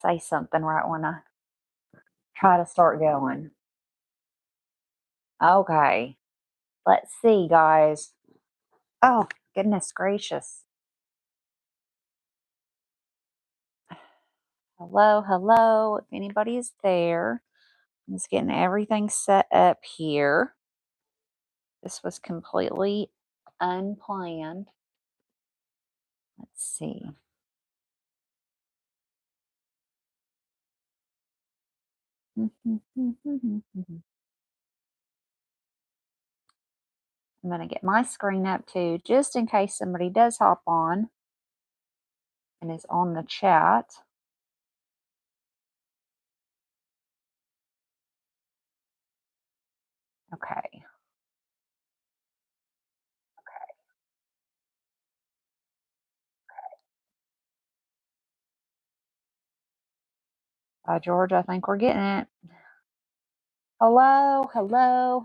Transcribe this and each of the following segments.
say something right when I try to start going. Okay, let's see, guys. Oh, goodness gracious. Hello, hello. If anybody is there, I'm just getting everything set up here. This was completely unplanned. Let's see. I'm going to get my screen up too, just in case somebody does hop on and is on the chat. Okay. George, I think we're getting it. Hello, hello.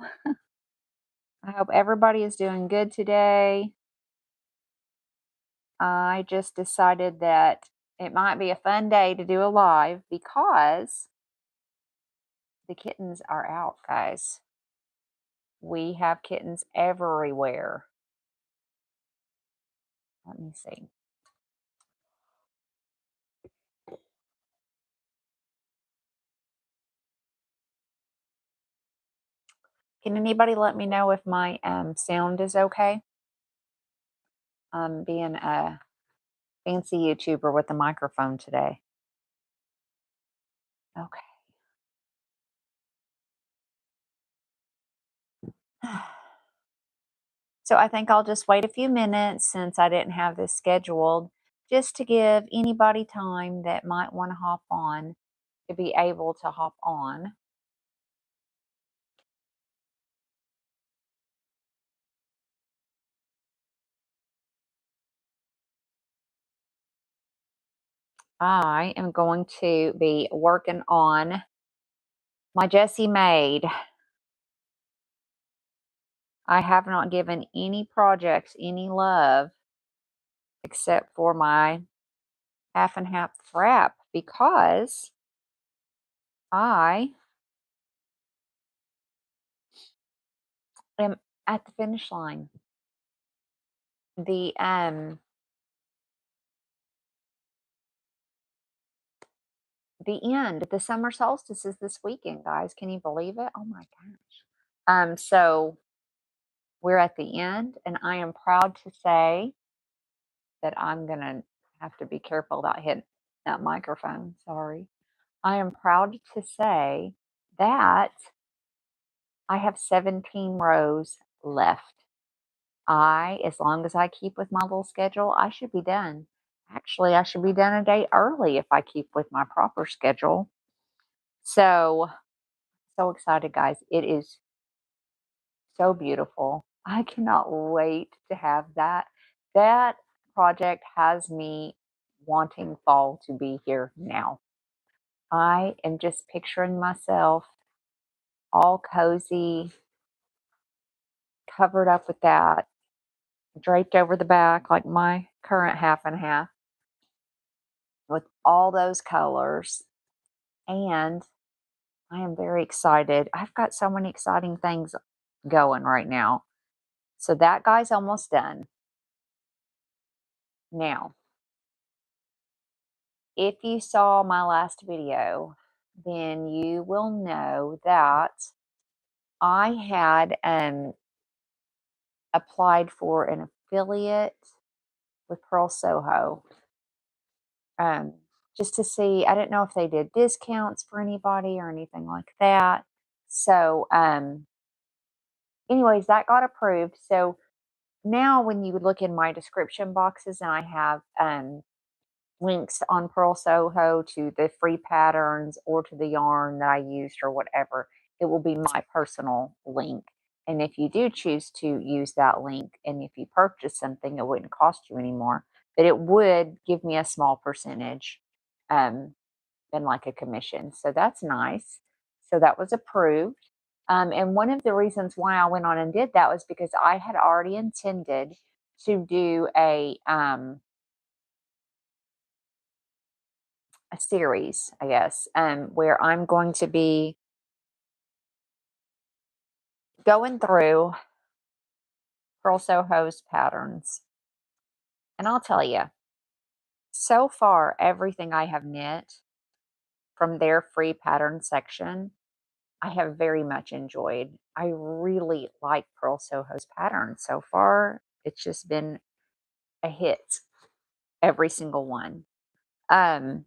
I hope everybody is doing good today. I just decided that it might be a fun day to do a live because the kittens are out, guys. We have kittens everywhere. Let me see. Can anybody let me know if my sound is okay? I'm being a fancy YouTuber with a microphone today. Okay. So I think I'll just wait a few minutes since I didn't have this scheduled, just to give anybody time that might want to hop on to be able to hop on. I am going to be working on my Jessie Maid. I have not given any projects any love except for my half and half wrap because I am at the finish line. The end, the summer solstice is this weekend, guys. Can you believe it? Oh my gosh. So we're at the end, and I am proud to say that I'm gonna have to be careful about hitting that microphone. Sorry. I am proud to say that I have 17 rows left. As long as I keep with my little schedule, I should be done. Actually, I should be done a day early if I keep with my proper schedule. So excited, guys. It is so beautiful. I cannot wait to have that. That project has me wanting fall to be here now. I am just picturing myself all cozy, covered up with that, draped over the back like my current half and half with all those colors. And I am very excited. I've got so many exciting things going right now. So that guy's almost done. Now, if you saw my last video, then you will know that I had applied for an affiliate with Purl Soho. Just to see, I didn't know if they did discounts for anybody or anything like that. So, anyways, that got approved. So now when you look in my description boxes and I have links on Purl Soho to the free patterns or to the yarn that I used or whatever, it will be my personal link. And if you do choose to use that link and if you purchase something, it wouldn't cost you anymore, but it would give me a small percentage um, than like a commission. So that's nice. So that was approved. And one of the reasons why I went on and did that was because I had already intended to do a series, I guess, where I'm going to be going through Purl Soho's patterns. And I'll tell you, so far, everything I have knit from their free pattern section, I have very much enjoyed. I really like Purl Soho's pattern. So far, it's just been a hit, every single one. Um,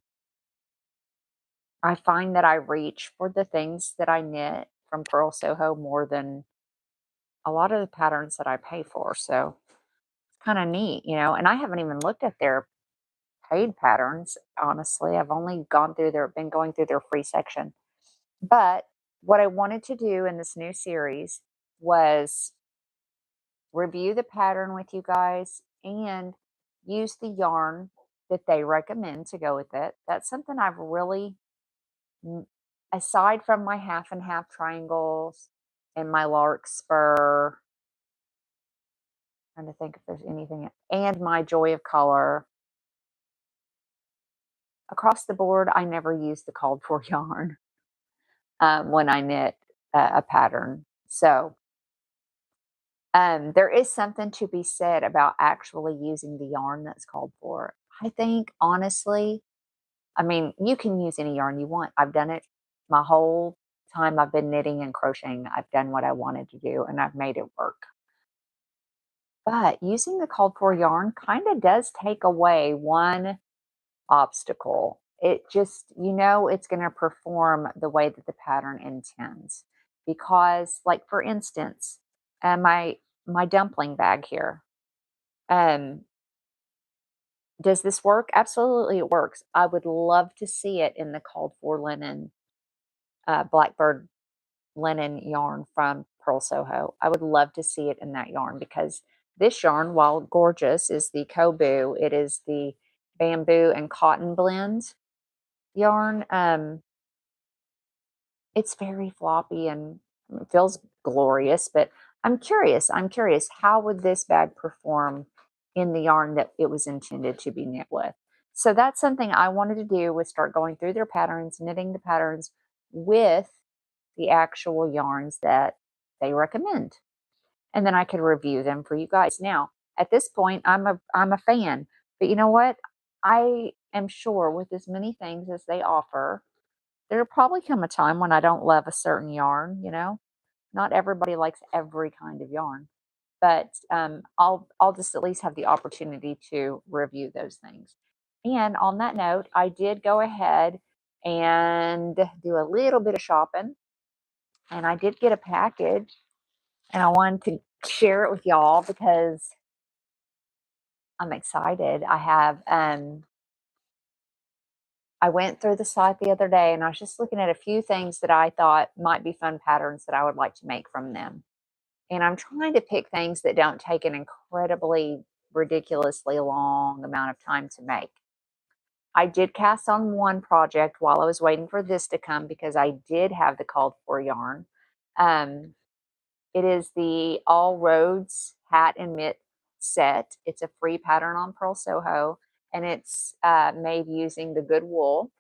I find that I reach for the things that I knit from Purl Soho more than a lot of the patterns that I pay for. So it's kind of neat, and I haven't even looked at their paid patterns, honestly. I've only been going through their free section. But what I wanted to do in this new series was review the pattern with you guys and use the yarn that they recommend to go with it. That's something I've really, n- aside from my half and half triangles and my larkspur, trying to think if there's anything, and my joy of color, across the board, I never use the called for yarn when I knit a pattern. So there is something to be said about actually using the yarn that's called for. I think, honestly, I mean, you can use any yarn you want. I've done it my whole time I've been knitting and crocheting. I've done what I wanted to do and I've made it work. But using the called for yarn kind of does take away one obstacle. It just, it's going to perform the way that the pattern intends. Because, like, for instance, my dumpling bag here. Um, does this work? Absolutely, it works. I would love to see it in the called for linen, blackbird linen yarn from Purl Soho. I would love to see it in that yarn because this yarn, while gorgeous, is the Kobu. It is the bamboo and cotton blend yarn. It's very floppy and it feels glorious, but I'm curious, how would this bag perform in the yarn that it was intended to be knit with? So that's something I wanted to do, was start going through their patterns, knitting the patterns with the actual yarns that they recommend. And then I could review them for you guys. Now, at this point, I'm a fan. But you know what? I am sure with as many things as they offer, there'll probably come a time when I don't love a certain yarn. Not everybody likes every kind of yarn, but I'll just at least have the opportunity to review those things. And on that note, I did go ahead and do a little bit of shopping, and I did get a package, and I wanted to share it with y'all because I'm excited. I went through the site the other day and I was just looking at a few things that I thought might be fun patterns that I would like to make from them. And I'm trying to pick things that don't take an incredibly, ridiculously long amount of time to make. I did cast on one project while I was waiting for this to come because I did have the called for yarn. Um, it is the All Roads hat and mitt set. It's a free pattern on Purl Soho, and it's made using the good wool.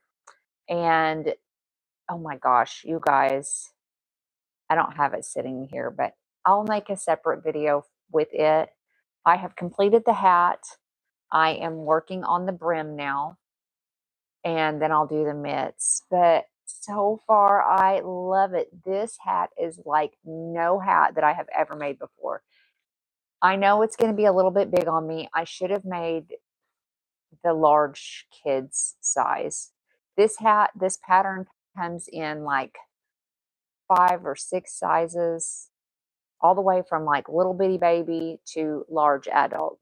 And oh my gosh, you guys, I don't have it sitting here, but I'll make a separate video with it. I have completed the hat. I am working on the brim now, and then I'll do the mitts. But so far, I love it. This hat is like no hat that I have ever made before. I know it's going to be a little bit big on me. I should have made the large kids size. This pattern comes in like 5 or 6 sizes, all the way from like little bitty baby to large adult.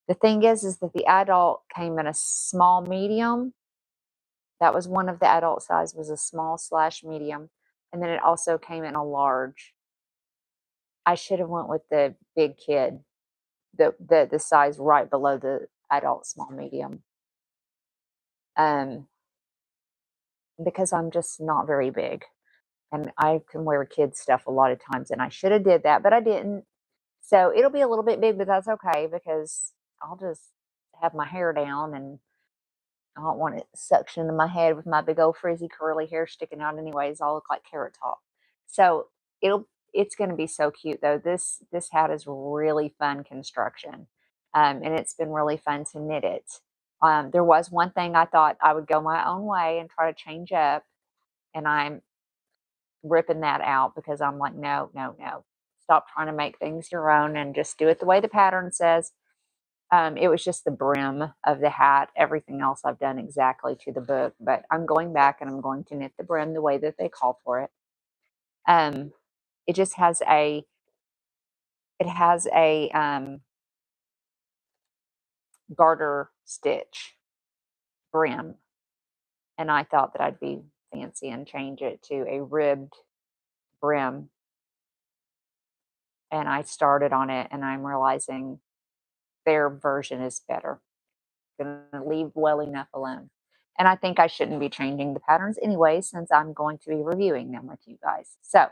The thing is that the adult came in a small medium. That was one of the adult size, was a small slash medium, and then it also came in a large. I should have went with the big kid, the size right below the adult small medium. Um, because I'm just not very big, and I can wear kids stuff a lot of times, and I should have did that, but I didn't. So it'll be a little bit big, but that's okay because I'll just have my hair down and I don't want it suction into my head with my big old frizzy curly hair sticking out anyways. I'll look like Carrot Top. So it's going to be so cute though. This hat is really fun construction. And it's been really fun to knit it. There was one thing I thought I would go my own way and try to change up, and I'm ripping that out because I'm like, no, no, no. Stop trying to make things your own and just do it the way the pattern says. It was just the brim of the hat. Everything else I've done exactly to the book, but I'm going back and I'm going to knit the brim the way that they call for it. Um, it just has a garter stitch brim, and I thought that I'd be fancy and change it to a ribbed brim. And I started on it, and I'm realizing their version is better. Gonna leave well enough alone. And I think I shouldn't be changing the patterns anyway, since I'm going to be reviewing them with you guys. So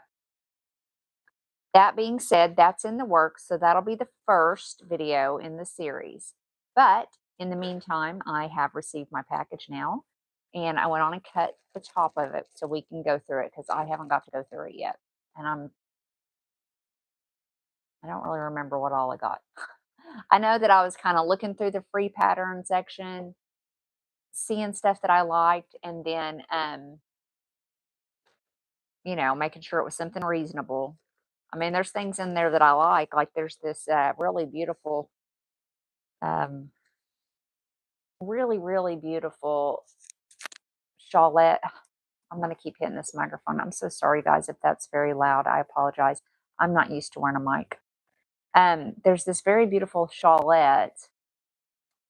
that being said, that's in the works. So that'll be the first video in the series. But in the meantime, I have received my package now, and I went on and cut the top of it so we can go through it because I haven't got to go through it yet. And I don't really remember what all I got. I know that I was kind of looking through the free pattern section, seeing stuff that I liked, and then making sure it was something reasonable. I mean, there's things in there that I like there's this really beautiful, um, really, really beautiful shawlette. I'm going to keep hitting this microphone. I'm so sorry, guys, if that's very loud. I apologize. I'm not used to wearing a mic. There's this very beautiful shawlette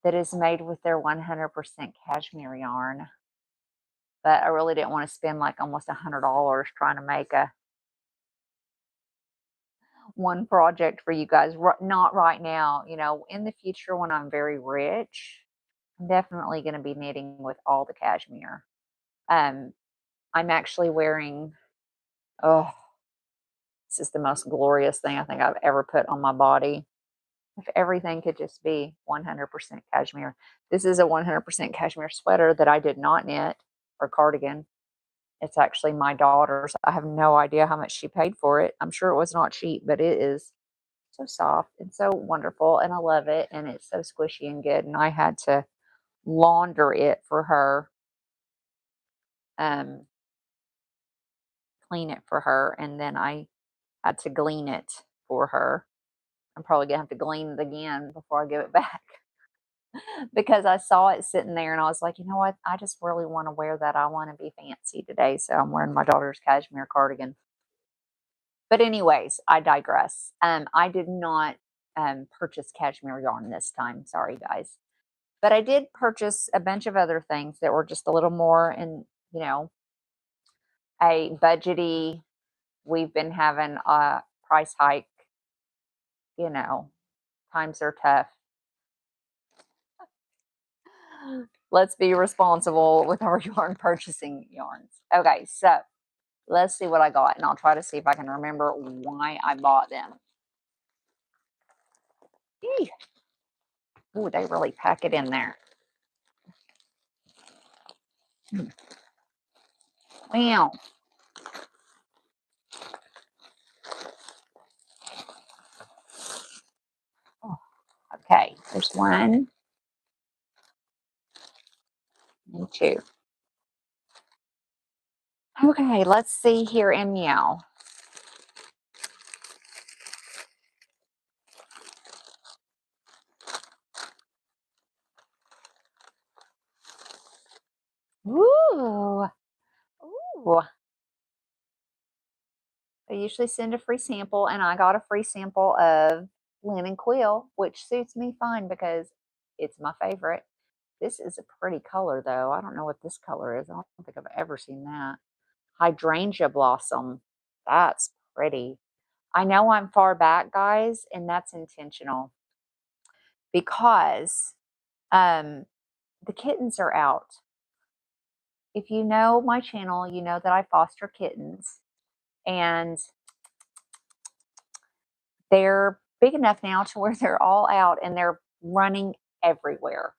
that is made with their 100% cashmere yarn, but I really didn't want to spend like almost $100 trying to make a one project for you guys. Not right now. In the future when I'm very rich, I'm definitely going to be knitting with all the cashmere. Um, I'm actually wearing, oh, this is the most glorious thing I think I've ever put on my body. If everything could just be 100% cashmere. This is a 100% cashmere sweater that I did not knit, or cardigan. It's actually my daughter's. I have no idea how much she paid for it. I'm sure it was not cheap, but it is so soft and so wonderful, and I love it, and it's so squishy and good, and I had to launder it for her, um, clean it for her, and then I had to glean it for her. I'm probably gonna have to glean it again before I give it back because I saw it sitting there and I was like, you know what? I just really want to wear that. I want to be fancy today, so I'm wearing my daughter's cashmere cardigan. But anyways, I digress. I did not purchase cashmere yarn this time. Sorry, guys. But I did purchase a bunch of other things that were just a little more in, a budgety. We've been having a price hike, you know, times are tough. Let's be responsible with our yarn purchasing yarns. Okay, so let's see what I got, and I'll try to see if I can remember why I bought them. Ooh, they really pack it in there. Wow. Oh, okay, there's one and two. Okay, let's see here in Meow. Ooh. Ooh. They usually send a free sample, and I got a free sample of linen quill, which suits me fine because it's my favorite. This is a pretty color, though. I don't know what this color is. I don't think I've ever seen that. Hydrangea blossom. That's pretty. I know I'm far back, guys, and that's intentional because um, the kittens are out. If you know my channel, you know that I foster kittens, and they're big enough now to where they're all out and they're running everywhere.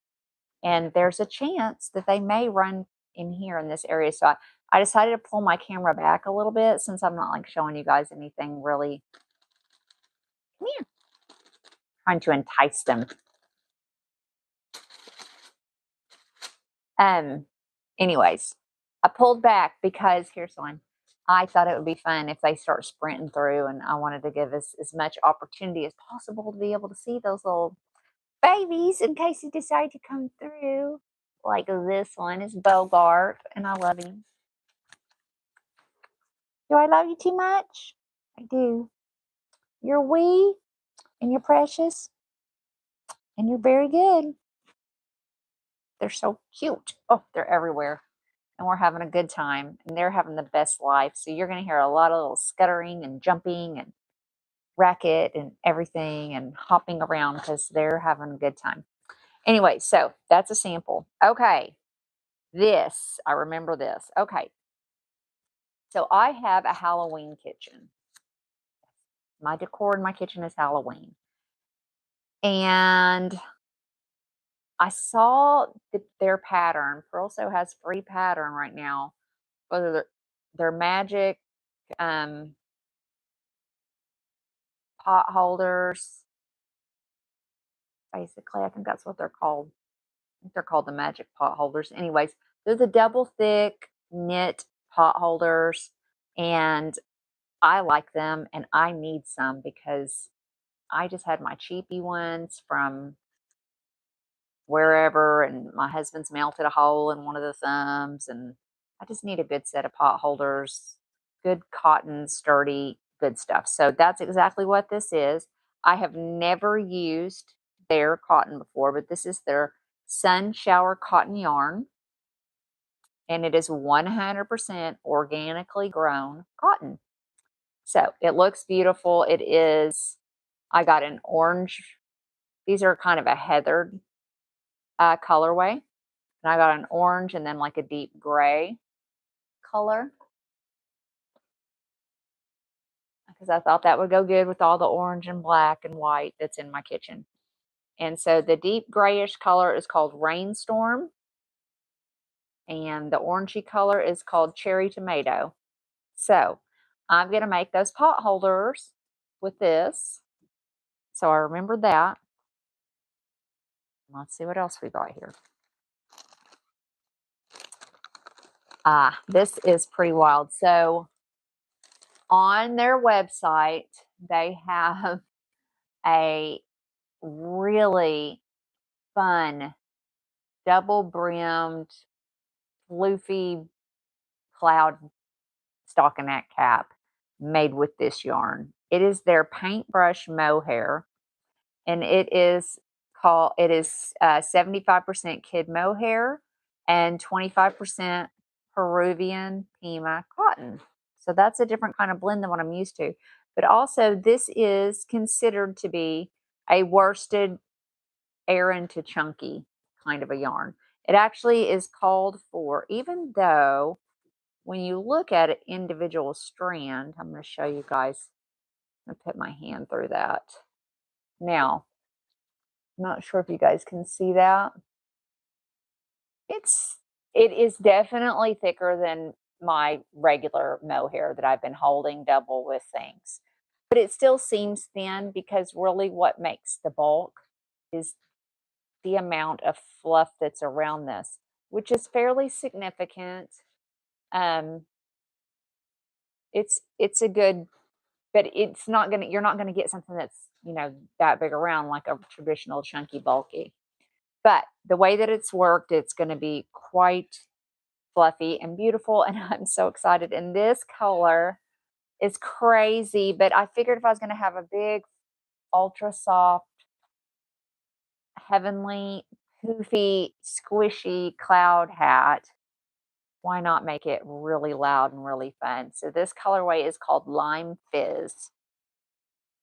And there's a chance that they may run in here in this area. So I decided to pull my camera back a little bit since I'm not like showing you guys anything really. Come here. Trying to entice them. Anyways, I pulled back because here's one. I thought it would be fun if they start sprinting through, and I wanted to give us as much opportunity as possible to be able to see those little babies in case he decide to come through. Like this one is Bogart, and I love him. Do I love you too much? I do. You're wee, and you're precious, and you're very good. They're so cute. Oh, they're everywhere. And we're having a good time, and they're having the best life. So you're going to hear a lot of little scuttering and jumping and racket and everything and hopping around because they're having a good time. Anyway, so that's a sample. Okay, this, I remember this. Okay, so I have a Halloween kitchen. My decor in my kitchen is Halloween. And I saw their pattern. Purl Soho has free pattern right now. Whether their magic um, pot holders, basically, I think that's what they're called. I think they're called the magic pot holders. Anyways, they're the double thick knit pot holders, and I like them, and I need some because I just had my cheapy ones from wherever, and my husband's melted a hole in one of the thumbs, and I just need a good set of pot holders, good cotton, sturdy, good stuff. So that's exactly what this is. I have never used their cotton before, but this is their sun shower cotton yarn, and it is 100% organically grown cotton. So it looks beautiful. It is, I got an orange, these are kind of a heathered colorway. And I got an orange and then like a deep gray color because I thought that would go good with all the orange and black and white that's in my kitchen. And so the deep grayish color is called Rainstorm, and the orangey color is called Cherry Tomato. So I'm going to make those pot holders with this. So I remembered that. Let's see what else we got here. This is pretty wild. So on their website, they have a really fun double brimmed floofy cloud stockinette cap made with this yarn. It is their paintbrush mohair, and it is 75% kid mohair and 25% Peruvian Pima cotton. So that's a different kind of blend than what I'm used to. But also, this is considered to be a worsted Aran to chunky kind of a yarn. It actually is called for, even though when you look at an individual strand, I'm going to show you guys. I'm going to put my hand through that. Now, I'm not sure if you guys can see that. It is definitely thicker than my regular mohair that I've been holding double with things. But it still seems thin because really what makes the bulk is the amount of fluff that's around this, which is fairly significant. Um, it's a good, but it's not gonna. You're not gonna get something that's that big around like a traditional chunky bulky. But the way that it's worked, it's going to be quite fluffy and beautiful, and I'm so excited. And this color is crazy, but I figured if I was going to have a big, ultra soft, heavenly, poofy, squishy cloud hat, why not make it really loud and really fun? So this colorway is called Lime Fizz.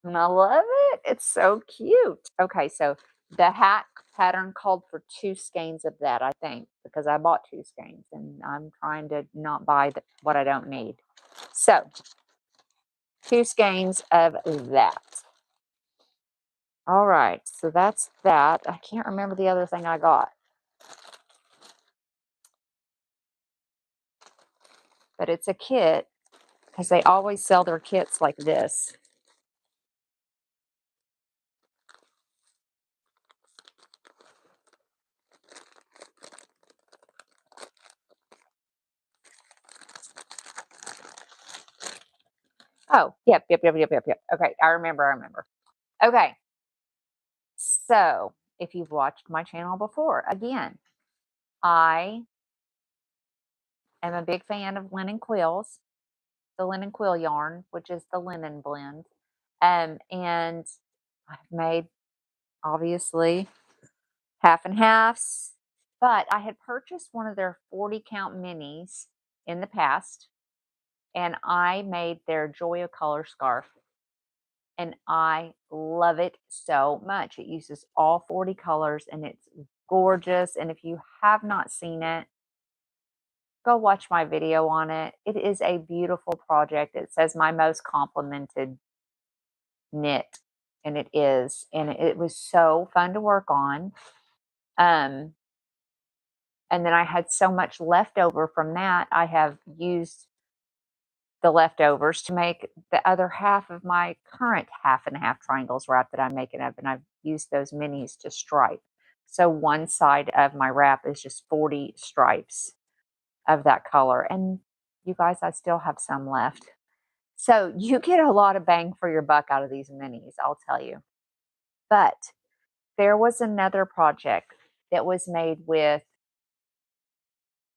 And I love it. It's so cute. Okay, so the hat pattern called for 2 skeins of that, I think, because I bought 2 skeins and I'm trying to not buy what I don't need. So 2 skeins of that. All right, so that's that. I can't remember the other thing I got. but it's a kit because they always sell their kits like this. Oh, yep. Okay, I remember. Okay, so if you've watched my channel before, again, I am a big fan of linen quills, the linen quill yarn, which is the linen blend. And I've made obviously half and halves, but I had purchased one of their 40 count minis in the past, and I made their Joy of Color scarf, and I love it so much. It uses all 40 colors and it's gorgeous. And if you have not seen it, go watch my video on it. It is a beautiful project. It says my most complimented knit, and it is. And it was so fun to work on. Um, and then I had so much left over from that. I have used the leftovers to make the other half of my current half and half triangles wrap that I'm making up, and I've used those minis to stripe. So one side of my wrap is just 40 stripes of that color. And you guys, I still have some left. So you get a lot of bang for your buck out of these minis, I'll tell you. But there was another project that was made with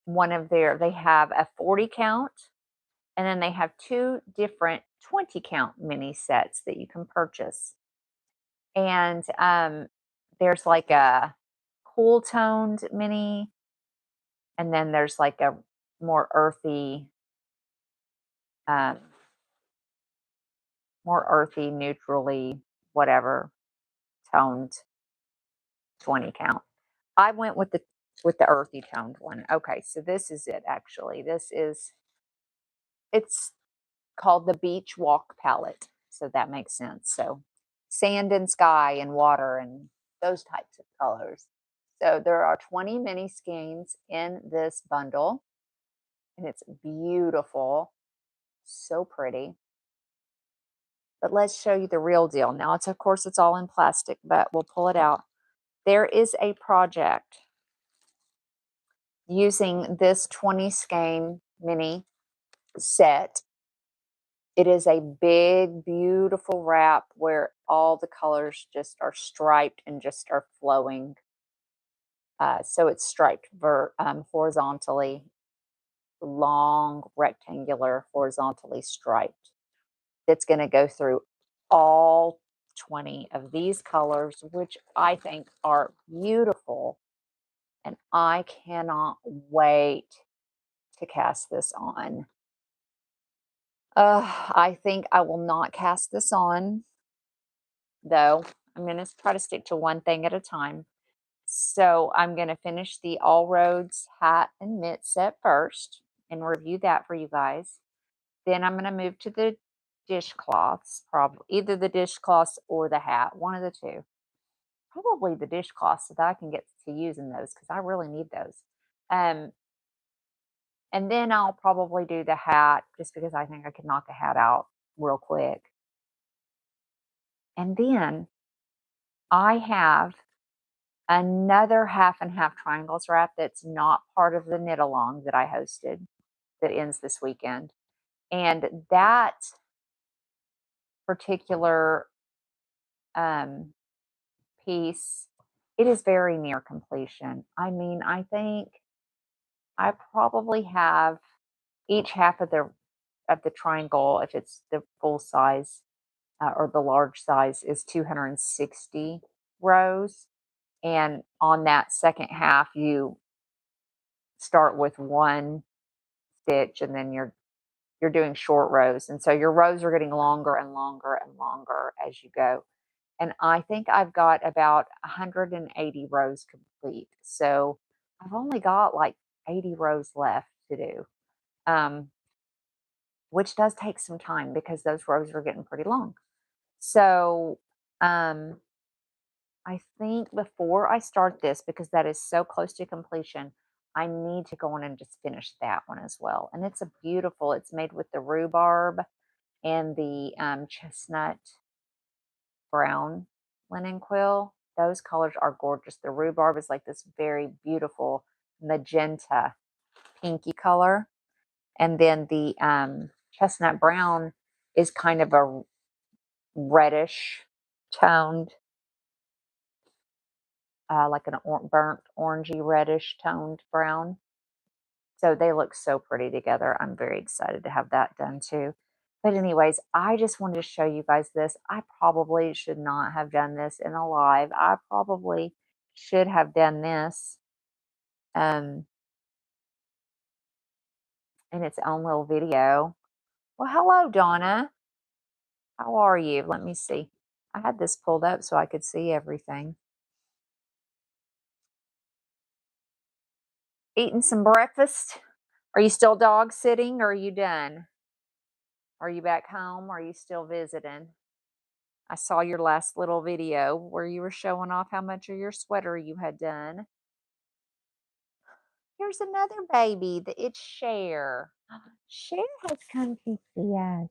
they have a 40 count, and then they have two different 20 count mini sets that you can purchase. And there's like a cool toned mini, and then there's like a more um, earthy, neutrally, whatever toned 20 count. I went with the earthy toned one. Okay, so this is it actually. It's called the Beach Walk palette. So that makes sense. So sand and sky and water and those types of colors. So there are 20 mini skeins in this bundle, and it's beautiful. So pretty. But let's show you the real deal. Now of course it's all in plastic, but we'll pull it out. There is a project using this 20 skein mini set. It is a big, beautiful wrap where all the colors just are striped and just are flowing. So it's striped horizontally, long, rectangular, horizontally striped. It's going to go through all 20 of these colors, which I think are beautiful. And I cannot wait to cast this on. I think I will not cast this on, though. I'm going to try to stick to one thing at a time. So I'm going to finish the All Roads hat and mitt set first and review that for you guys. Then I'm going to move to the dishcloths, probably either the dishcloths or the hat, one of the two. Probably the dishcloths so that I can get to using those because I really need those. Um, and then I'll probably do the hat just because I think I could knock a hat out real quick. And then I have another half and half triangles wrap that's not part of the knit along that I hosted that ends this weekend. And that particular um, piece, it is very near completion. I mean, I think I probably have each half of the triangle, if it's the full size or the large size, is 260 rows. And on that second half, you start with one stitch, and then you're doing short rows. And so your rows are getting longer and longer and longer as you go. And I think I've got about 180 rows complete. So I've only got like 80 rows left to do, which does take some time because those rows are getting pretty long. So I think before I start this, because that is so close to completion, I need to go on and just finish that one as well. And it's a beautiful, it's made with the rhubarb and the chestnut brown linen quill. Those colors are gorgeous. The rhubarb is like this very beautiful magenta pinky color. And then the chestnut brown is kind of a reddish toned, like an burnt orangey reddish toned brown. So they look so pretty together. I'm very excited to have that done too. But anyways, I just wanted to show you guys this. I probably should not have done this in a live. I probably should have done this um, in its own little video. Well, hello, Donna. How are you? Let me see. I had this pulled up so I could see everything. Eating some breakfast? Are you still dog sitting or are you done? Are you back home or are you still visiting? I saw your last little video where you were showing off how much of your sweater you had done. Here's another baby. It's Cher. Cher has come to see us.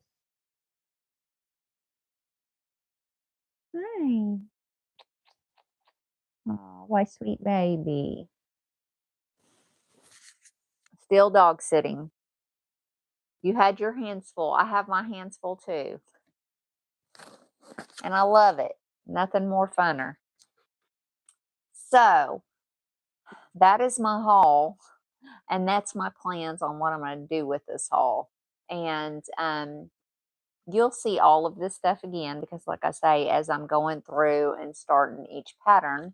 Hi. Oh, why sweet baby. Still dog sitting. You had your hands full. I have my hands full too. And I love it. Nothing more funner. So that is my haul. And that's my plans on what I'm going to do with this haul. And you'll see all of this stuff again because, like I say, as I'm going through and starting each pattern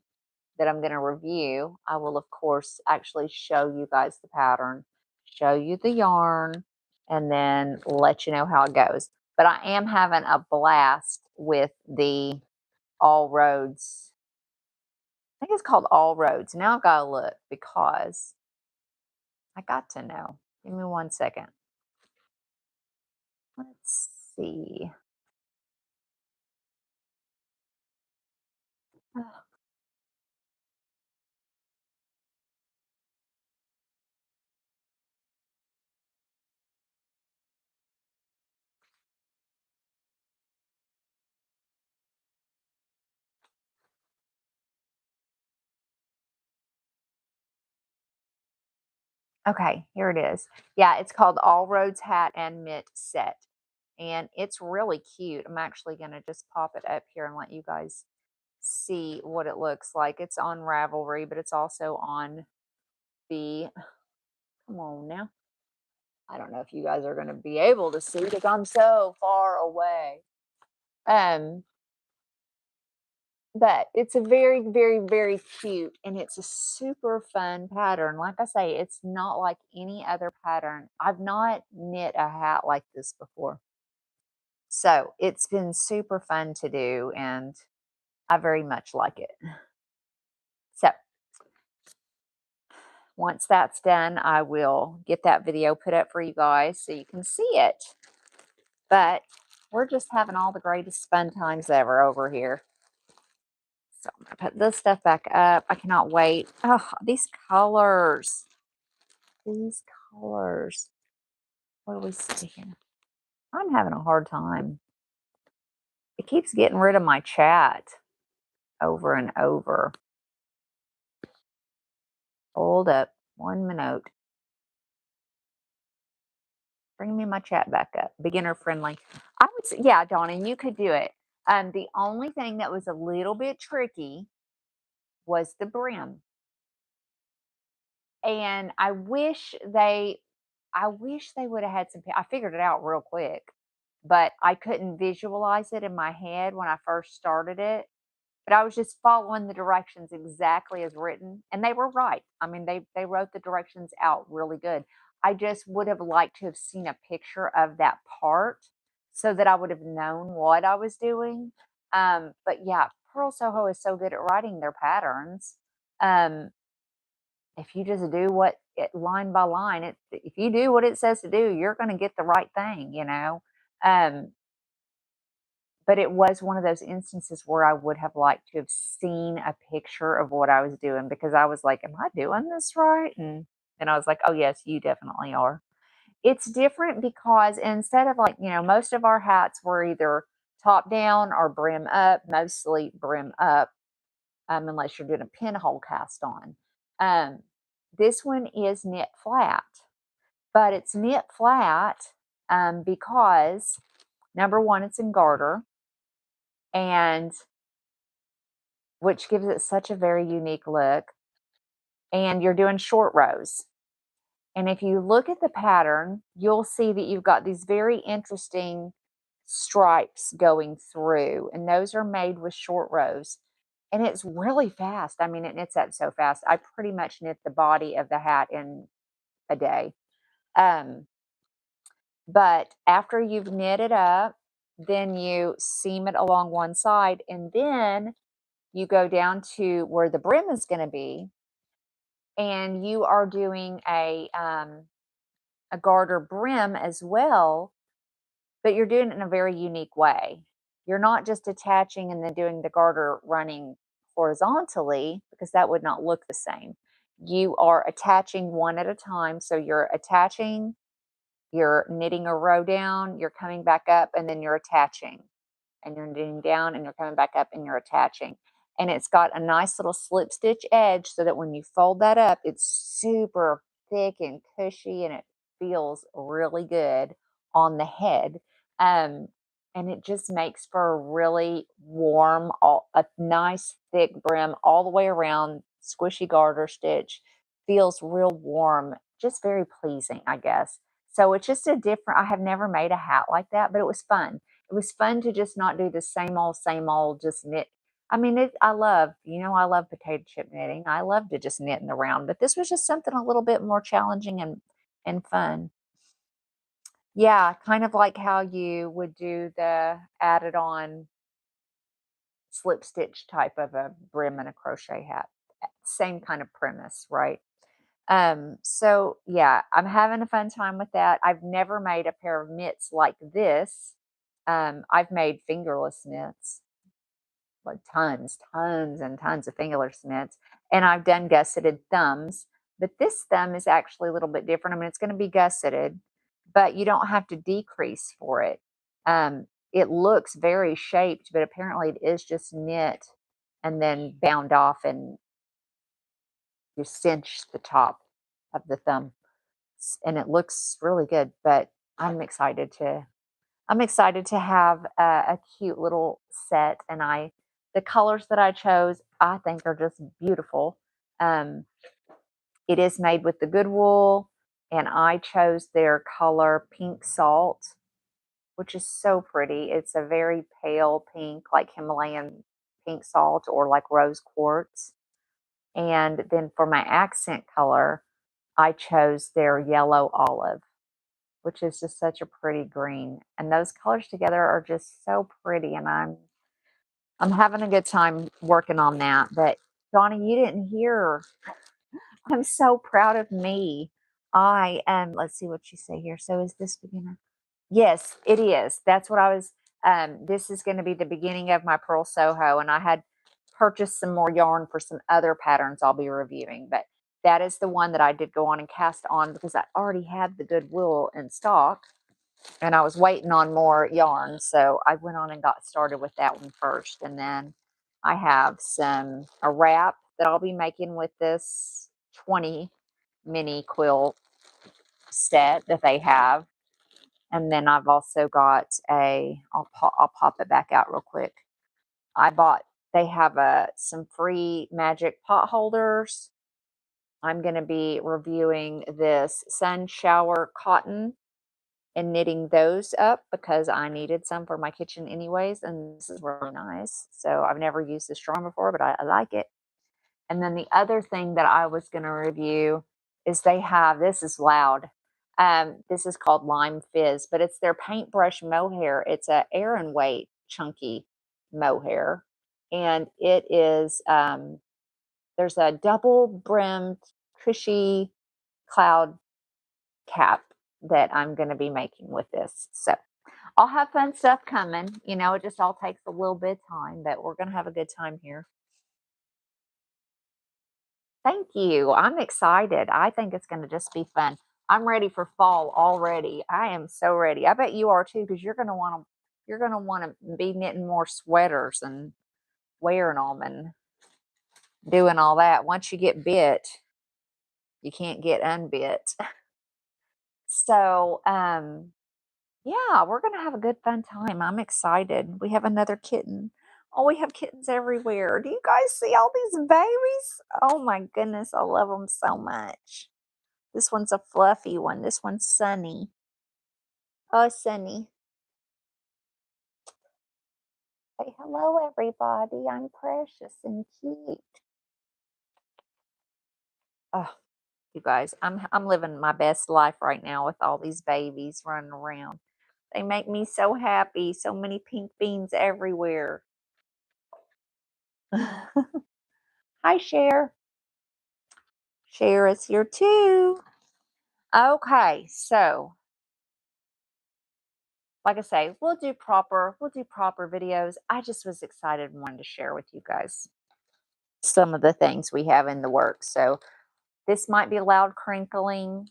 that I'm going to review, I will, of course, actually show you guys the pattern, show you the yarn, and then let you know how it goes. But I am having a blast with the All Roads. I think it's called All Roads. Now I've got to look because I got to know. Give me 1 second. Let's see. Okay, here it is. Yeah, it's called All Roads Hat and Mitt Set. And it's really cute. I'm actually going to just pop it up here and let you guys see what it looks like. It's on Ravelry, but it's also on the, come on now. I don't know if you guys are going to be able to see because I'm so far away. Um, but it's a very, very, very cute and it's a super fun pattern. Like I say, it's not like any other pattern. I've not knit a hat like this before. So it's been super fun to do and I very much like it. So once that's done, I will get that video put up for you guys so you can see it. But we're just having all the greatest fun times ever over here. So I'm going to put this stuff back up. I cannot wait. Oh, these colors. These colors. What do we see here? I'm having a hard time. It keeps getting rid of my chat over and over. Hold up. 1 minute. Bring me my chat back up. Beginner friendly. I would say, yeah, Donna, you could do it. The only thing that was a little bit tricky was the brim. And I wish they would have had some, I figured it out real quick, but I couldn't visualize it in my head when I first started it. But I was just following the directions exactly as written, and they were right. I mean, they wrote the directions out really good. I just would have liked to have seen a picture of that part so that I would have known what I was doing. But yeah, Purl Soho is so good at writing their patterns. Um, if you just do what it line by line, if you do what it says to do, you're going to get the right thing, you know. Um, but it was one of those instances where I would have liked to have seen a picture of what I was doing because I was like, "Am I doing this right?" And And I was like, oh, yes, you definitely are. It's different because instead of like, most of our hats were either top down or brim up, mostly brim up, unless you're doing a pinhole cast on. Um, this one is knit flat, but it's knit flat because number one, it's in garter, and which gives it such a very unique look. And you're doing short rows. And if you look at the pattern, you'll see that you've got these very interesting stripes going through, and those are made with short rows. And it's really fast. I mean, it knits up so fast. I pretty much knit the body of the hat in a day. Um, but after you've knit it up, then you seam it along one side, and then you go down to where the brim is going to be, and you are doing a garter brim as well, but you're doing it in a very unique way. You're not just attaching and then doing the garter running horizontally, because that would not look the same. You are attaching one at a time. So you're attaching, you're knitting a row down, you're coming back up, and then you're attaching, and you're knitting down and you're coming back up and you're attaching. And it's got a nice little slip stitch edge so that when you fold that up, it's super thick and cushy and it feels really good on the head. Um, and it just makes for a really warm, a nice thick brim all the way around, squishy garter stitch. Feels real warm, just very pleasing, I guess. So it's just a different, I have never made a hat like that, but it was fun. It was fun to just not do the same old, just knit. I mean, I love potato chip knitting. I love to just knit in the round, but this was just something a little bit more challenging and fun. Yeah, kind of like how you would do the added on slip stitch type of a brim and a crochet hat. Same kind of premise, right? So yeah, I'm having a fun time with that. I've never made a pair of mitts like this. I've made fingerless mitts, like tons and tons of fingerless mitts, and I've done gusseted thumbs. But this thumb is actually a little bit different. I mean, it's going to be gusseted, but you don't have to decrease for it. It looks very shaped, but apparently it is just knit and then bound off, and you cinch the top of the thumb, and it looks really good. But I'm excited to I'm excited to have a cute little set, and the colors that I chose, I think are just beautiful. Um, it is made with the good wool, and I chose their color pink salt, which is so pretty. It's a very pale pink, like Himalayan pink salt or like rose quartz. And then for my accent color, I chose their yellow olive, which is just such a pretty green. And those colors together are just so pretty, and I'm having a good time working on that. But Donnie, you didn't hear. I'm so proud of me. I am. Let's see what you say here. So is this beginner? Yes, it is. That's what I was. This is going to be the beginning of my Purl Soho, and I had purchased some more yarn for some other patterns I'll be reviewing. But that is the one that I did go on and cast on because I already had the Goodwill in stock, and I was waiting on more yarn. So I went on and got started with that one first. And then I have a wrap that I'll be making with this 20 mini quilt set that they have. And then I've also got I'll pop it back out real quick. They have some free magic pot holders. I'm going to be reviewing this sun shower cotton and knitting those up because I needed some for my kitchen anyways, and this is really nice. So I've never used this yarn before, but I like it. And then the other thing that I was going to review is they have, this is loud. This is called Lime Fizz, but it's their paintbrush mohair. It's a Aran weight chunky mohair, and it is there's a double brimmed cushy cloud cap that I'm going to be making with this. So I'll have fun stuff coming. It just all takes a little bit of time, but we're going to have a good time here. Thank you. I'm excited. I think it's gonna just be fun. I'm ready for fall already. I am so ready. I bet you are too, because you're gonna wanna be knitting more sweaters and wearing them and doing all that. Once you get bit, you can't get unbit. So, yeah, we're gonna have a good fun time. I'm excited. We have another kitten. Oh, we have kittens everywhere. Do you guys see all these babies? Oh my goodness, I love them so much. This one's a fluffy one. This one's Sunny. Oh, Sunny. Say hello, everybody. I'm precious and cute. Oh, you guys, I'm living my best life right now with all these babies running around. They make me so happy. So many pink beans everywhere. Hi, Cher. Cher is here too. Okay, so like I say, we'll do proper videos. I just was excited and wanted to share with you guys some of the things we have in the works. So this might be loud crinkling.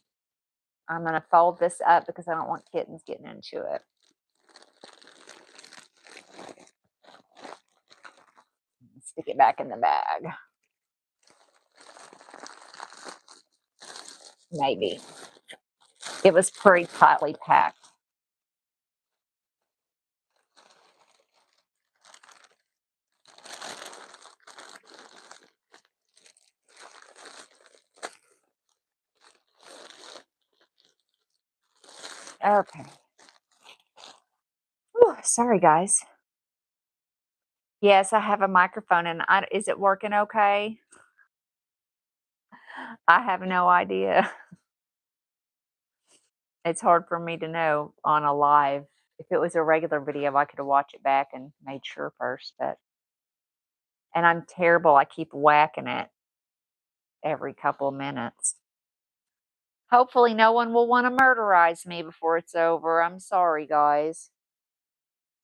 I'm going to fold this up because I don't want kittens getting into it. Stick it back in the bag. Maybe. It was pretty tightly packed. Okay. Whew, sorry, guys. Yes, I have a microphone, and is it working okay? I have no idea. It's hard for me to know on a live. If it was a regular video, I could have watched it back and made sure first, but and I'm terrible. I keep whacking it every couple of minutes. Hopefully no one will want to murderize me before it's over. I'm sorry, guys.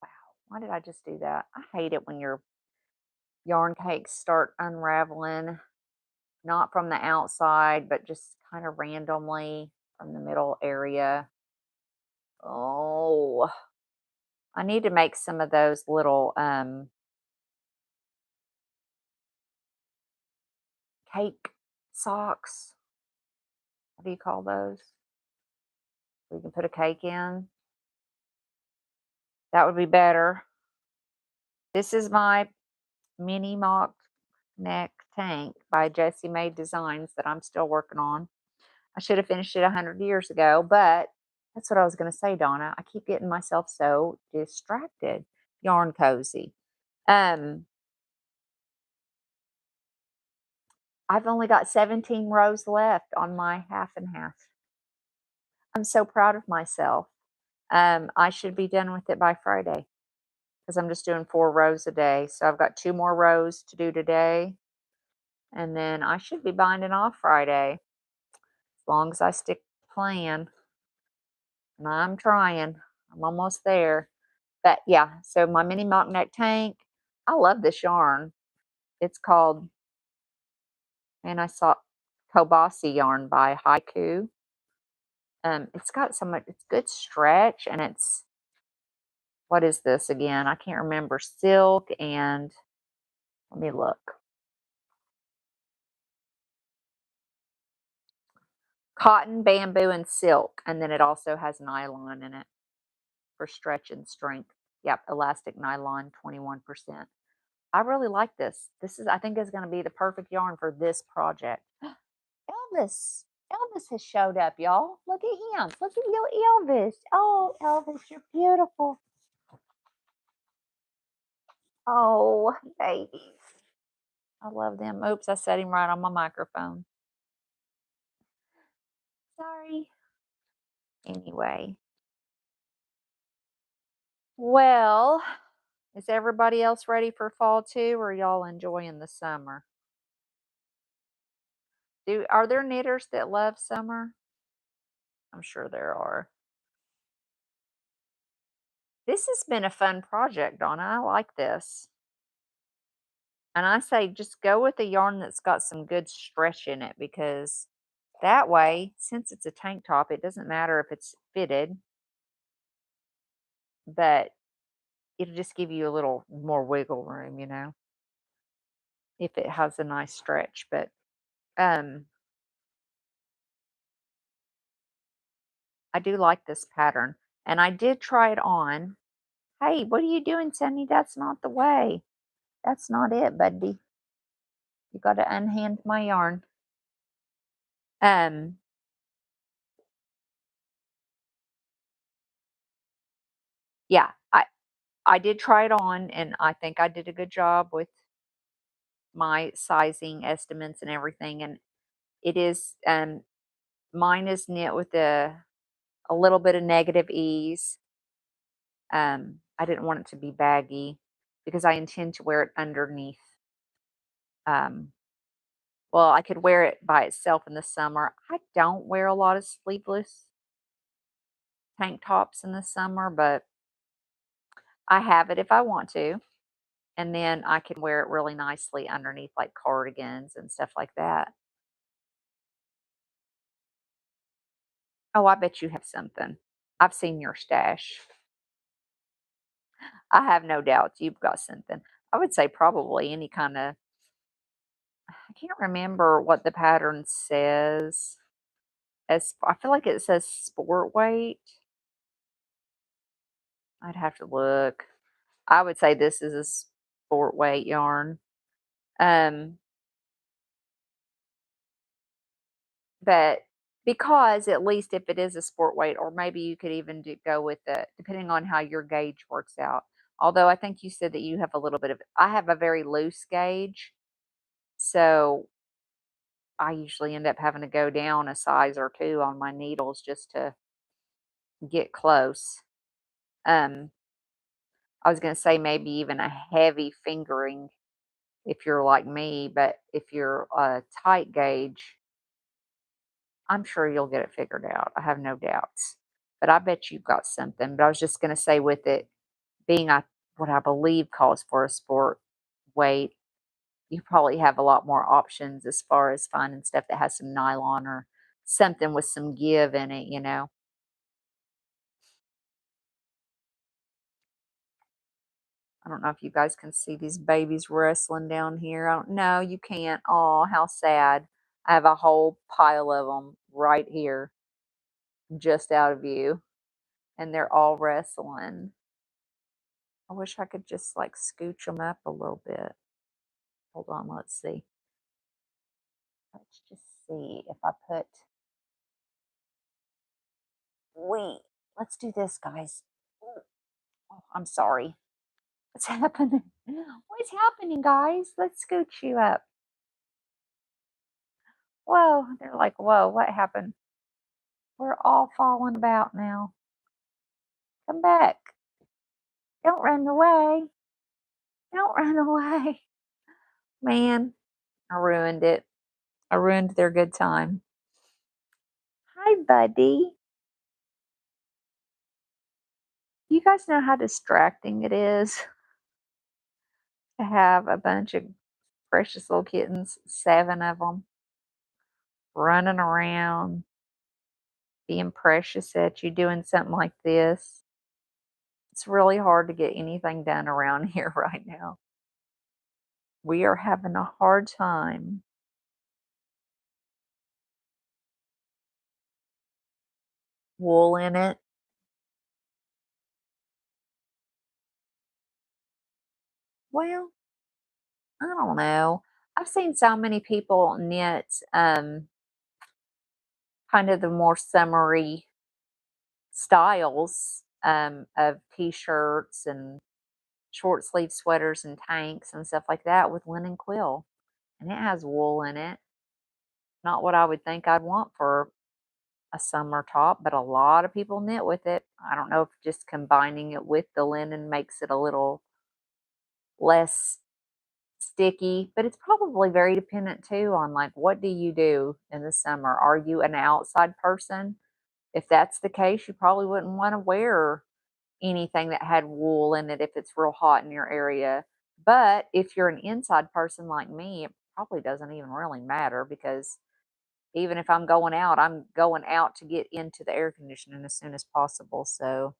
Wow, why did I just do that? I hate it when your yarn cakes start unraveling, not from the outside, but just kind of randomly from the middle area. Oh, I need to make some of those little cake socks. What do you call those? We can put a cake in. That would be better. This is my mini mock neck tank by Jessie Made Designs that I'm still working on. I should have finished it 100 years ago, but that's what I was going to say, Donna. I keep getting myself so distracted. Yarn cozy. Um, I've only got 17 rows left on my half and half. I'm so proud of myself. I should be done with it by Friday because I'm just doing 4 rows a day. So I've got 2 more rows to do today, and then I should be binding off Friday as long as I stick to the plan. And I'm trying. I'm almost there. But yeah, so my mini mock neck tank. I love this yarn. It's called, and I saw Kobasi yarn by Haiku. It's got so much. It's good stretch, and it's what is this again? I can't remember. Silk and let me look. Cotton, bamboo, and silk, and then it also has nylon in it for stretch and strength. Yep, elastic nylon, 21%. I really like this. I think, is going to be the perfect yarn for this project. Elvis. Elvis has showed up, y'all. Look at him. Look at you, Elvis. Oh, Elvis, you're beautiful. Oh, babies. I love them. Oops, I set him right on my microphone. Sorry. Anyway. Well, is everybody else ready for fall too, or y'all enjoying the summer? Are there knitters that love summer? I'm sure there are. This has been a fun project, Donna. I like this. And I say just go with a yarn that's got some good stretch in it because that way, since it's a tank top, it doesn't matter if it's fitted, but it'll just give you a little more wiggle room, if it has a nice stretch. But um I do like this pattern. And I did try it on. Hey, what are you doing, Sunny? That's not the way. That's not it, buddy. You gotta unhand my yarn. Um, yeah, I did try it on and I think I did a good job with my sizing estimates and everything. And it is mine is knit with a little bit of negative ease. I didn't want it to be baggy because I intend to wear it underneath. Um, well, I could wear it by itself in the summer. I don't wear a lot of sleeveless tank tops in the summer, but I have it if I want to. And then I can wear it really nicely underneath like cardigans and stuff like that. Oh, I bet you have something. I've seen your stash. I have no doubts you've got something. I would say probably any kind of, I can't remember what the pattern says. As I feel like it says sport weight. I'd have to look. I would say this is a sport weight yarn. Um, but because at least if it is a sport weight, or maybe you could even go with it, depending on how your gauge works out. Although I think you said that you have a little bit of, I have a very loose gauge, so I usually end up having to go down a size or two on my needles just to get close. Um, I was going to say maybe even a heavy fingering if you're like me, but if you're a tight gauge, I'm sure you'll get it figured out. I have no doubts. But I bet you've got something. But I was just going to say, with it being what I believe calls for a sport weight, you probably have a lot more options as far as finding stuff that has some nylon or something with some give in it. I don't know if you guys can see these babies wrestling down here. I don't know. You can't. Oh, how sad. I have a whole pile of them right here, just out of view, and they're all wrestling. I wish I could just like scooch them up a little bit. Hold on, let's see. Let's just see if I put, wait, let's do this, guys. Oh, I'm sorry. What's happening? What's happening, guys? Let's scooch you up. Whoa, they're like, whoa, what happened? We're all falling about now. Come back. Don't run away. Don't run away. Man, I ruined it. I ruined their good time. Hi, buddy. You guys know how distracting it is to have a bunch of precious little kittens, 7 of them, running around, being precious at you, doing something like this. It's really hard to get anything done around here right now. We are having a hard time. Wool in it. Well, I don't know. I've seen so many people knit kind of the more summery styles of t-shirts and short sleeve sweaters and tanks and stuff like that with linen quill. And it has wool in it. Not what I would think I'd want for a summer top, but a lot of people knit with it. I don't know if just combining it with the linen makes it a little less sticky, but it's probably very dependent too on like what do you do in the summer? Are you an outside person? If that's the case, you probably wouldn't want to wear anything that had wool in it if it's real hot in your area. But if you're an inside person like me, it probably doesn't even really matter because even if I'm going out to get into the air conditioning as soon as possible. So,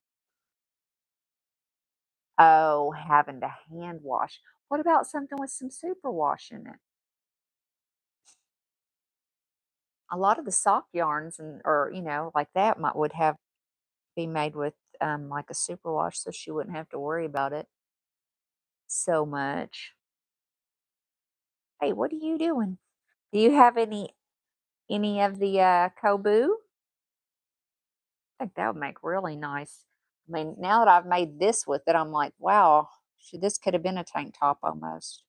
oh, having to hand wash. What about something with some superwash in it? A lot of the sock yarns and or like that might would have be made with like a superwash, so she wouldn't have to worry about it so much. Hey, what are you doing? Do you have any of the Kobu? I think that would make really nice. I mean, now that I've made this with it, I'm like, wow, this could have been a tank top almost.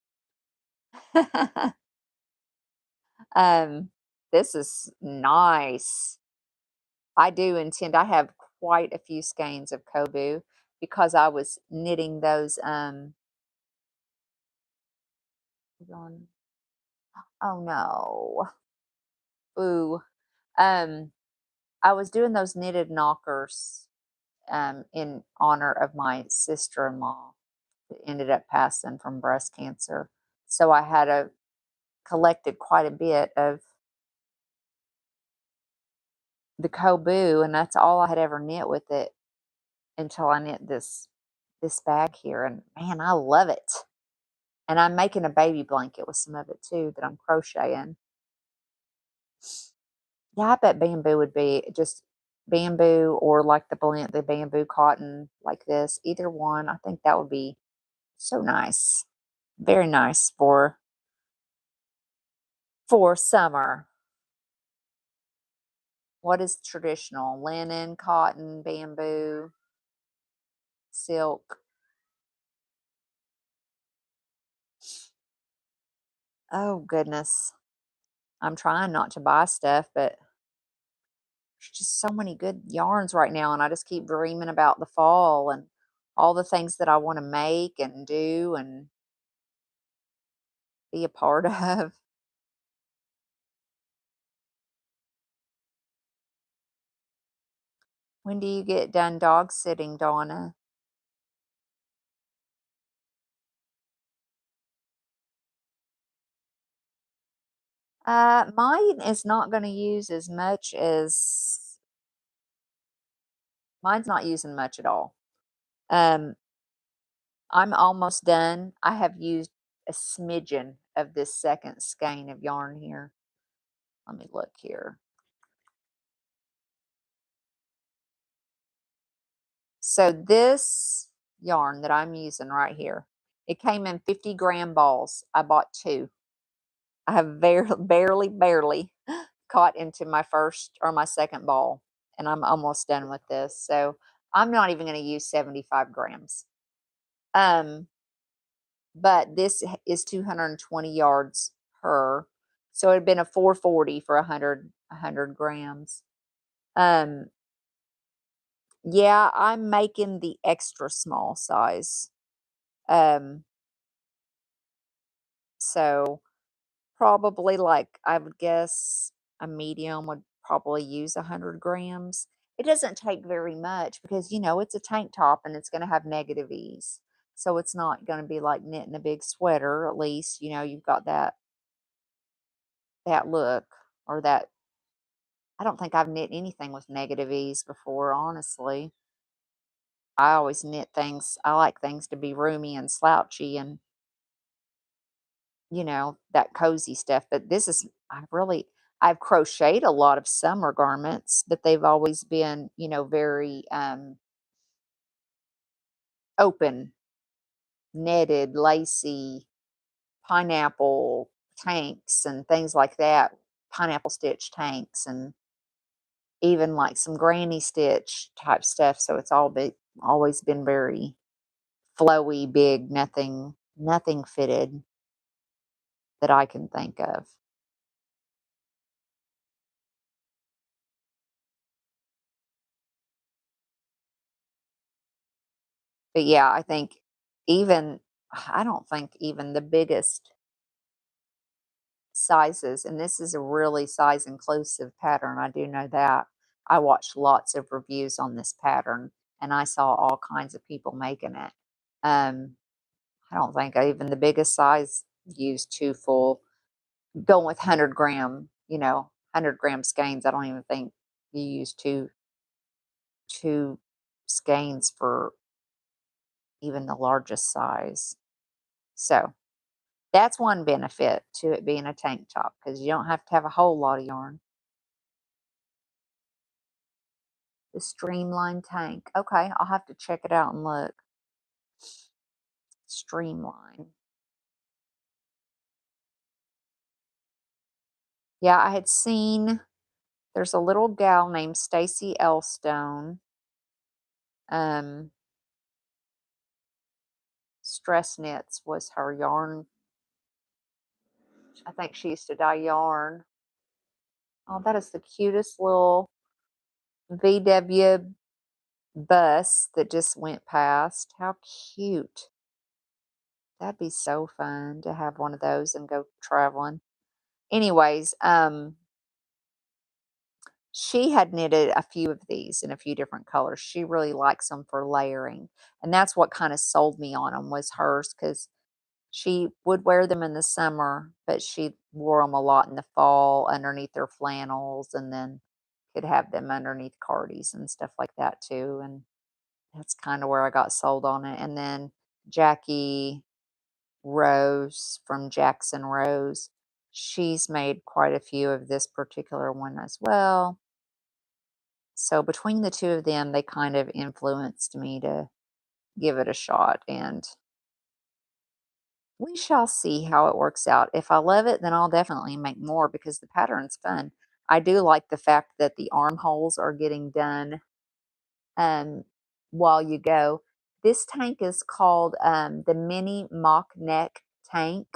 um, this is nice. I have quite a few skeins of Kobu because I was knitting those on- oh no. Ooh. Um I was doing those knitted knockers in honor of my sister-in-law that ended up passing from breast cancer. So I had collected quite a bit of the Kobu, and that's all I had ever knit with it until I knit this bag here. And man, I love it. And I'm making a baby blanket with some of it too that I'm crocheting. Yeah, I bet bamboo would be just bamboo or like the bamboo cotton like this. Either one, I think that would be so nice. Very nice for summer. What is traditional? Linen, cotton, bamboo, silk. Oh goodness. I'm trying not to buy stuff, but there's just so many good yarns right now and I just keep dreaming about the fall and all the things that I want to make and do and be a part of. When do you get done dog sitting, Donna? Mine is not going to use as much as mine's not using much at all. Um, I'm almost done. I have used a smidgen of this second skein of yarn here. Let me look here. So this yarn that I'm using right here, it came in 50-gram balls. I bought two. I have barely caught into my first or my second ball, and I'm almost done with this. So I'm not even going to use 75 grams. Um, but this is 220 yards per. So it had been a 440 for 100 grams. Um, yeah, I'm making the extra small size. Um, so probably like I would guess a medium would probably use 100 grams. It doesn't take very much because it's a tank top and it's going to have negative ease. So it's not going to be like knitting a big sweater. At least you've got that look or that. I don't think I've knit anything with negative ease before, honestly. I always knit things. I like things to be roomy and slouchy and that cozy stuff. But this is, I've crocheted a lot of summer garments, but they've always been, very open, netted, lacy, pineapple tanks and things like that, pineapple stitch tanks, and even like some granny stitch type stuff. So it's always been very flowy, big, nothing fitted that I can think of. But yeah, even I don't think even the biggest sizes, and this is a really size inclusive pattern, I do know that. I watched lots of reviews on this pattern and I saw all kinds of people making it. Um, I don't think even the biggest size use 2 full. Going with 100 gram, 100 gram skeins, I don't even think you use two skeins for even the largest size. So that's one benefit to it being a tank top because you don't have to have a whole lot of yarn. The Streamline tank. Okay, I'll have to check it out and look. Streamline. Yeah, I had seen there's a little gal named Stacy Elstone. Um, Stress Knits was her yarn. I think she used to dye yarn. Oh, that is the cutest little VW bus that just went past. How cute. That'd be so fun to have one of those and go traveling. Anyways, she had knitted a few of these in a few different colors. She really likes them for layering. And that's what kind of sold me on them was hers because she would wear them in the summer, but she wore them a lot in the fall underneath her flannels and then could have them underneath cardies and stuff like that too. And that's kind of where I got sold on it. And then Jackie Rose from Jackson Rose, she's made quite a few of this particular one as well. So between the two of them, they kind of influenced me to give it a shot. And we shall see how it works out. If I love it, then I'll definitely make more because the pattern's fun. I do like the fact that the armholes are getting done um, while you go. This tank is called the Mini Mock Neck Tank,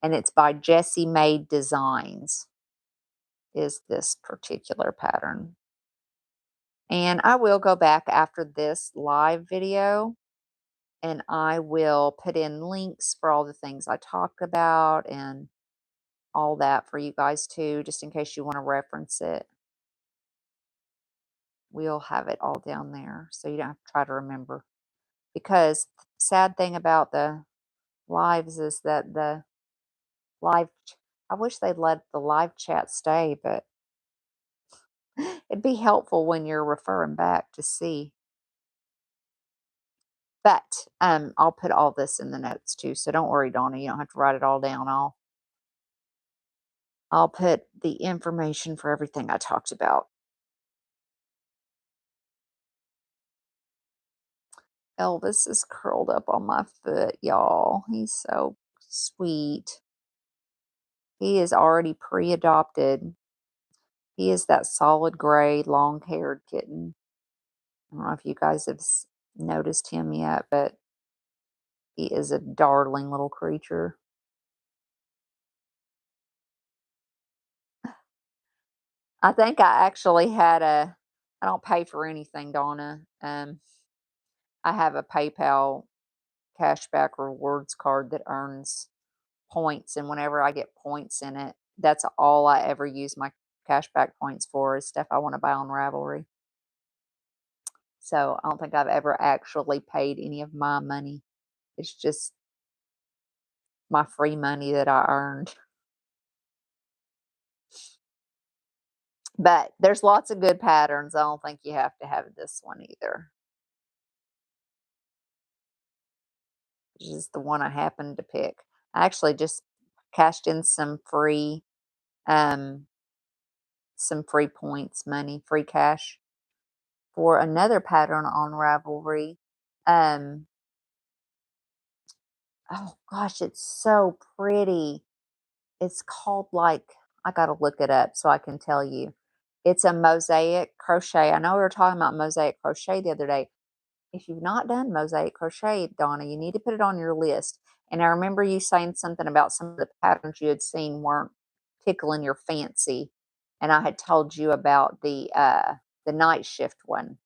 and it's by Jessie Made Designs, is this particular pattern. And I will go back after this live video and I will put in links for all the things I talked about and all that for you guys too, just in case you want to reference it. We'll have it all down there so you don't have to try to remember. Because sad thing about the lives is that the live, I wish they'd let the live chat stay, but it'd be helpful when you're referring back to see. But I'll put all this in the notes too, so don't worry, Donna. You don't have to write it all down. I'll put the information for everything I talked about. Elvis is curled up on my foot, y'all. He's so sweet. He is already pre-adopted. He is that solid gray, long-haired kitten. I don't know if you guys have noticed him yet, but he is a darling little creature. I think I actually had I don't pay for anything, Donna. I have a PayPal cashback rewards card that earns points, and whenever I get points in it, that's all I ever use my cashback points for is stuff I want to buy on Ravelry. So I don't think I've ever actually paid any of my money. It's just my free money that I earned. But there's lots of good patterns. I don't think you have to have this one either. Which is the one I happened to pick. I actually just cashed in um some free points money, free cash for another pattern on Ravelry. Um oh gosh, it's so pretty. It's called like I gotta look it up so I can tell you. It's a mosaic crochet. I know we were talking about mosaic crochet the other day. If you've not done mosaic crochet, Donna, you need to put it on your list. And I remember you saying something about some of the patterns you had seen weren't tickling your fancy. And I had told you about the night shift one,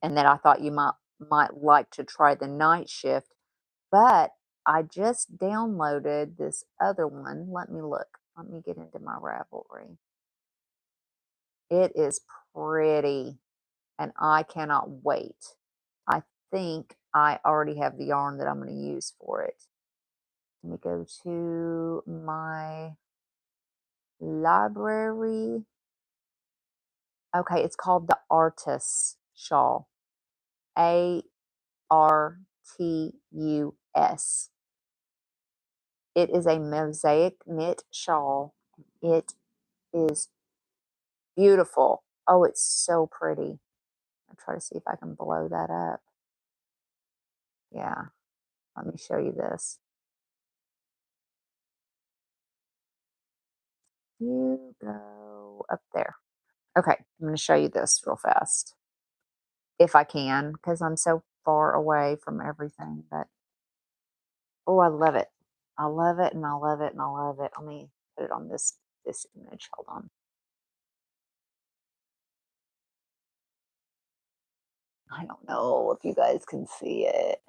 and that I thought you might like to try the night shift. But I just downloaded this other one. Let me look. Let me get into my Ravelry. It is pretty, and I cannot wait. I think I already have the yarn that I'm going to use for it. Let me go to my library. Okay, it's called the Artus shawl. Artus. It is a mosaic knit shawl. It is beautiful. Oh, it's so pretty. I'll try to see if I can blow that up. Yeah, let me show you this. You go up there. Okay, I'm going to show you this real fast. If I can, because I'm so far away from everything. But, oh, I love it. I love it and I love it and I love it. Let me put it on this image. Hold on. I don't know if you guys can see it.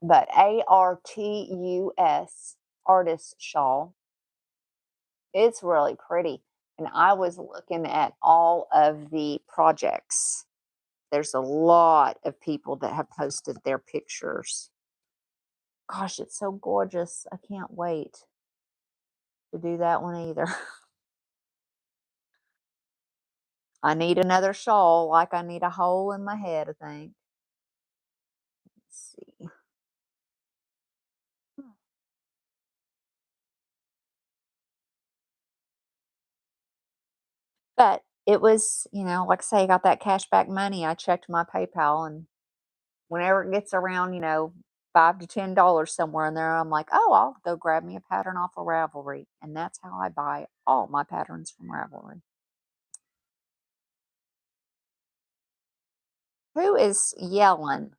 But Artus, artist shawl. It's really pretty. And I was looking at all of the projects. There's a lot of people that have posted their pictures. Gosh, it's so gorgeous. I can't wait to do that one either. I need another shawl like I need a hole in my head, I think. Let's see. But it was, like I say, I got that cash back money. I checked my PayPal, and whenever it gets around, $5 to $10 somewhere in there, I'm like, oh, I'll go grab me a pattern off of Ravelry. And that's how I buy all my patterns from Ravelry. Who is yelling?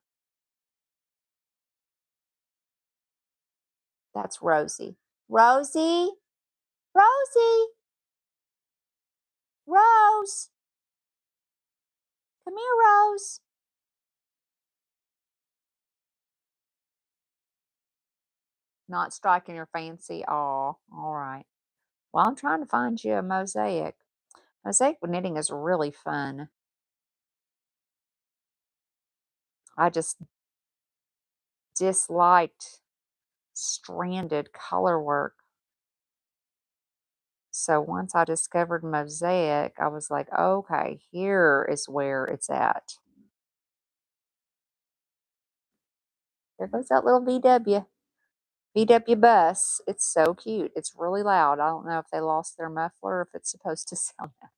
That's Rosie. Rosie? Rosie? Rose? Come here, Rose. Not striking your fancy. Oh, all right. Well, I'm trying to find you a mosaic. Mosaic knitting is really fun. I just disliked stranded color work. So once I discovered mosaic, I was like, okay, here is where it's at. There goes that little VW. VW bus. It's so cute. It's really loud. I don't know if they lost their muffler or if it's supposed to sound that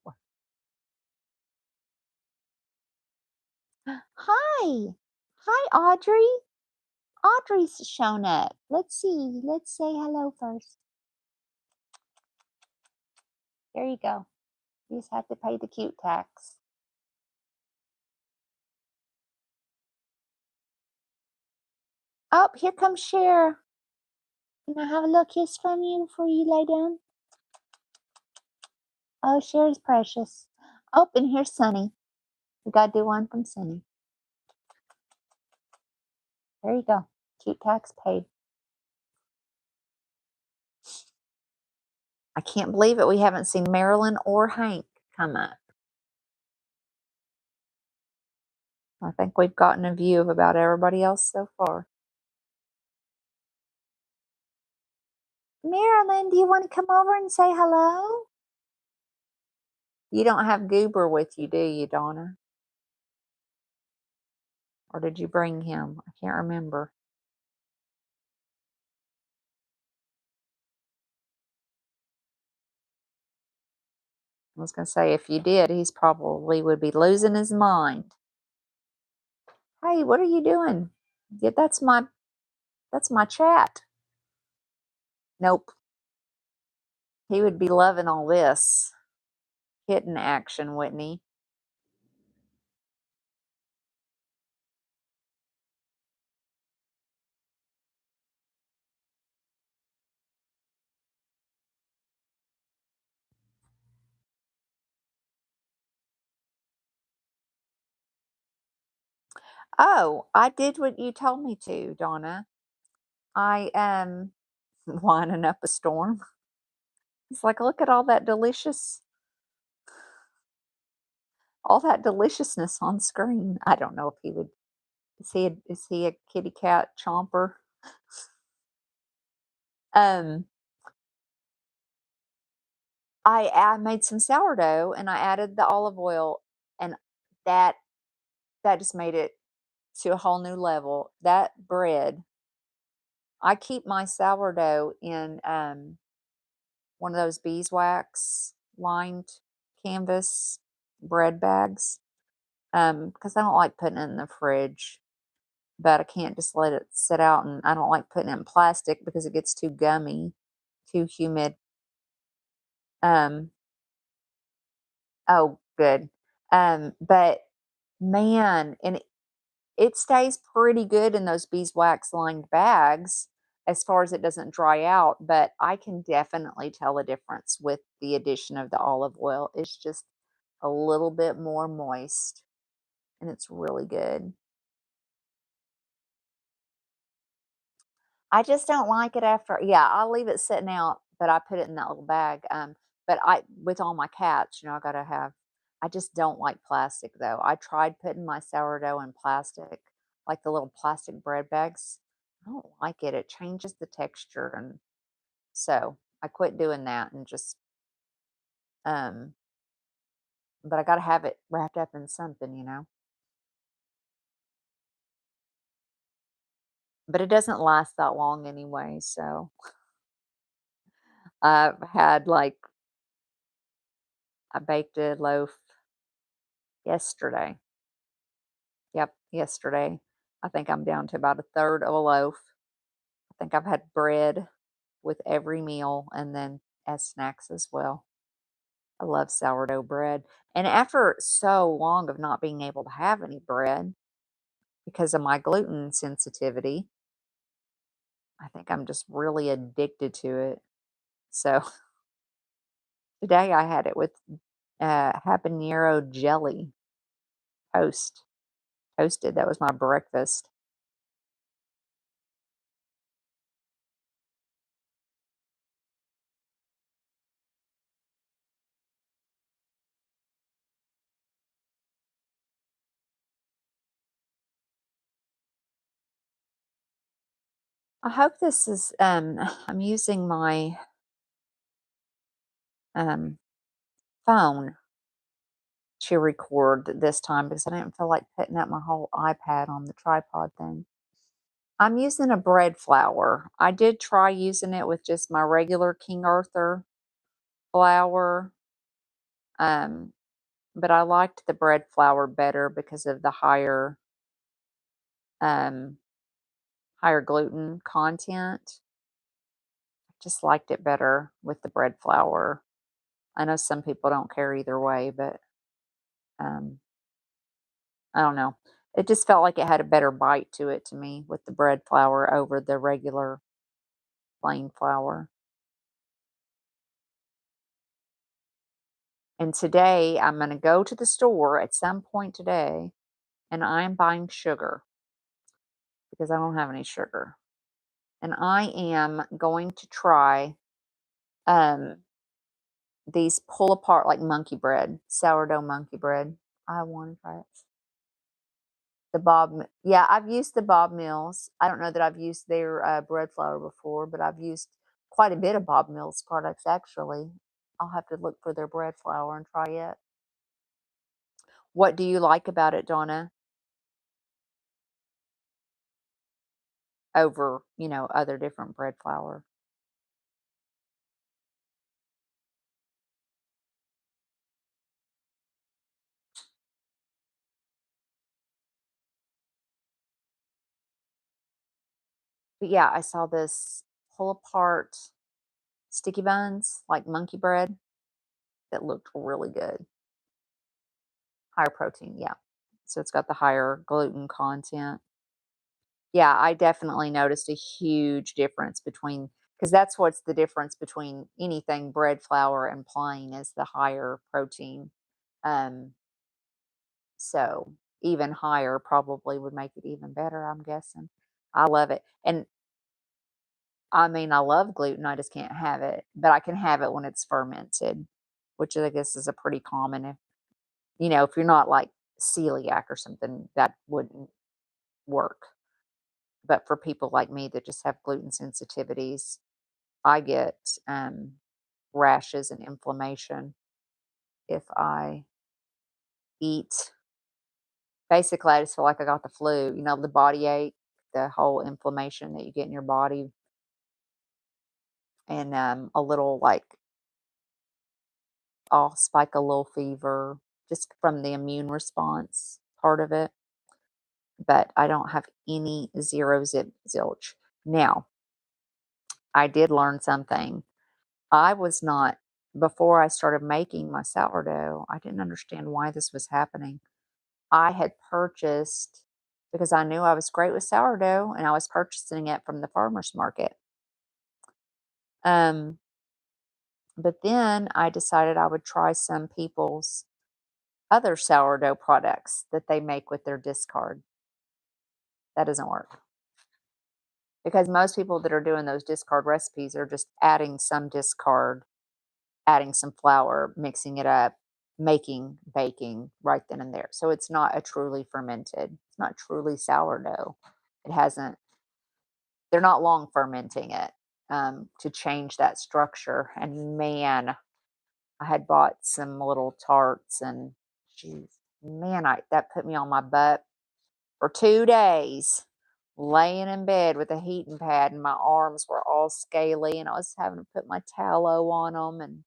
way. Hi. Hi, Audrey. Audrey's shown up. Let's see. Let's say hello first. There you go. You just have to pay the cute tax. Oh, here comes Cher. Can I have a little kiss from you before you lay down? Oh, Cher's precious. Oh, and here's Sunny. We got to do one from Sunny. There you go. Cute tax paid. I can't believe it. We haven't seen Marilyn or Hank come up. I think we've gotten a view of about everybody else so far. Marilyn, do you want to come over and say hello? You don't have Goober with you, do you, Donna? Or did you bring him? I can't remember. I was going to say, if you did, he's probably would be losing his mind. Hey, what are you doing? Yeah, that's my chat. Nope. He would be loving all this kitten action, wouldn't he? Oh, I did what you told me to, Donna. I am lining up a storm. It's like, look at all that delicious all that deliciousness on screen. I don't know if he would. Is he a kitty cat chomper? Um, I made some sourdough and I added the olive oil, and that that just made it to a whole new level. That bread, I keep my sourdough in one of those beeswax lined canvas bread bags because I don't like putting it in the fridge, but I can't just let it sit out, and I don't like putting it in plastic because it gets too gummy, too humid. Um, oh, good. But man, and it stays pretty good in those beeswax lined bags as far as it doesn't dry out, but I can definitely tell a difference with the addition of the olive oil. It's just a little bit more moist and it's really good. I just don't like it after, yeah, I'll leave it sitting out, but I put it in that little bag. But I with all my cats, I gotta have I just don't like plastic though. I tried putting my sourdough in plastic, like the little plastic bread bags. I don't like it. It changes the texture, and so I quit doing that and just um but I gotta have it wrapped up in something. But it doesn't last that long anyway, so I've had like I baked a loaf yesterday. Yep, yesterday. I think I'm down to about a third of a loaf. I think I've had bread with every meal and then as snacks as well. I love sourdough bread. And after so long of not being able to have any bread because of my gluten sensitivity, I think I'm just really addicted to it. So today I had it with habanero jelly toasted. That was my breakfast. I hope this is I'm using my um phone to record this time because I didn't feel like putting up my whole iPad on the tripod thing. I'm using a bread flour. I did try using it with just my regular King Arthur flour, um, but I liked the bread flour better because of the um, higher gluten content. Just liked it better with the bread flour. I know some people don't care either way, but um, I don't know. It just felt like it had a better bite to it to me with the bread flour over the regular plain flour. And today I'm going to go to the store at some point today and I'm buying sugar because I don't have any sugar. And I am going to try um, these pull apart like monkey bread, sourdough monkey bread. I want to try it. Yeah, I've used the Bob Mills. I don't know that I've used their bread flour before, but I've used quite a bit of Bob Mills products actually. I'll have to look for their bread flour and try it. What do you like about it, Donna, over, other different bread flour? But yeah, I saw this pull apart sticky buns, like monkey bread, that looked really good. Higher protein, yeah. So it's got the higher gluten content. Yeah, I definitely noticed a huge difference between because that's what's the difference between anything bread flour and plain is the higher protein. Um, so even higher probably would make it even better, I'm guessing. I love it. And I mean, I love gluten, I just can't have it, but I can have it when it's fermented, which I guess is a pretty common. If you're not like celiac or something, that wouldn't work. But for people like me that just have gluten sensitivities, I get rashes and inflammation if I eat. Basically, I just feel like I got the flu, the body ache, the whole inflammation that you get in your body, and a little like I'll spike a little fever just from the immune response part of it. But I don't have any zero zip zilch. Now, I did learn something. I was not, before I started making my sourdough, I didn't understand why this was happening. I had purchased, because I knew I was great with sourdough and I was purchasing it from the farmer's market. Um, but then I decided I would try some people's other sourdough products that they make with their discard. That doesn't work because most people that are doing those discard recipes are just adding some discard, adding some flour, mixing it up, making baking right then and there. So it's not a truly fermented, it's not truly sourdough. It hasn't, they're not long fermenting it to change that structure. And man, I had bought some little tarts and geez, man, that put me on my butt for 2 days, laying in bed with a heating pad, and my arms were all scaly, and I was having to put my tallow on them,